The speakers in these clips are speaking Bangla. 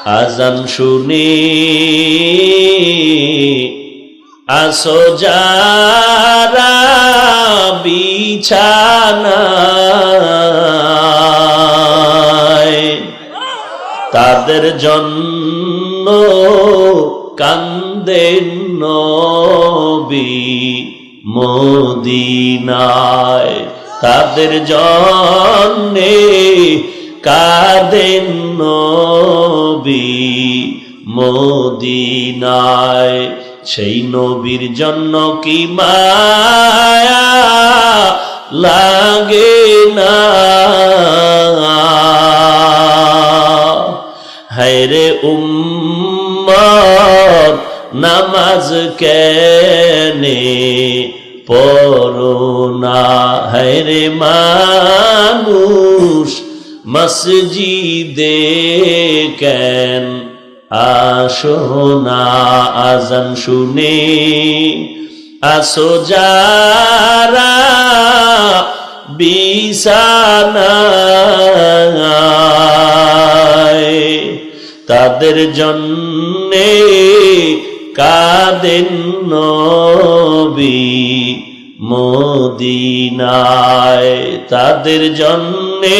আজান শুনে আসো যারা বিছানায়, তাদের জন্য কান্দেন নবী মদিনায়, তাদের জন্যে কাঁদেন নবী মদিনায়। সেই নবীর জন্য কি মায়া লাগে না, হায়রে উম্মত নামাজ কেনে পড়ো না, হায়রে মানুষ মসজিদে কেন আসো না। আজান শুনে আসো যারা বিছানায়, তাদের জন্যে কাঁদেন নবী মদিনায়, তাদের জন্যে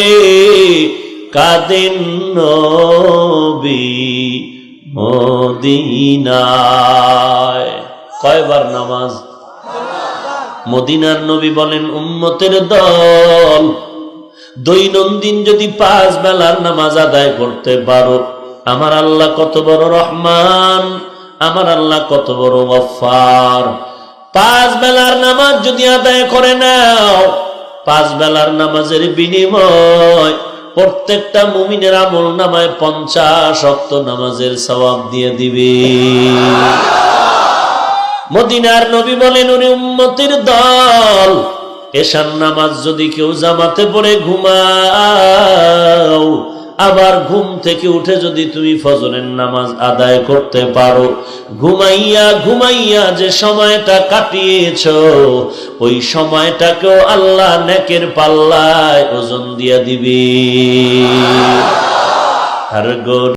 কাঁদেন নবী মদিনায়। কয়বার নামাজ? মদিনার নবী বলেন, উম্মতের দল দৈনন্দিন যদি 5 বেলার নামাজ আদায় করতে পারো, আমার আল্লাহ কত বড় রহমান, আমার আল্লাহ কত বড় গফফার। 5 বেলার নামাজ যদি আদায় করে নাও, 5 বেলার নামাজের বিনিময় প্রত্যেকটা মুমিনের আমল নামায় 50 ওয়াক্ত নামাজের সওয়াব দিয়ে দিবে। মদিনার নবী বলেন, ওরে উম্মতের দল, এশার নামাজ যদি কেউ জামাতে পড়ে ঘুমাও, আবার ঘুম থেকে উঠে যদি তুমি ফজরের নামাজ আদায় করতে পারো, ঘুমাইয়া ঘুমাইয়া যে সময়টা কাটিয়েছো, ওই সময়টাকেও আল্লাহ নেকের পাল্লায় ওজন দিয়া দিবে। আর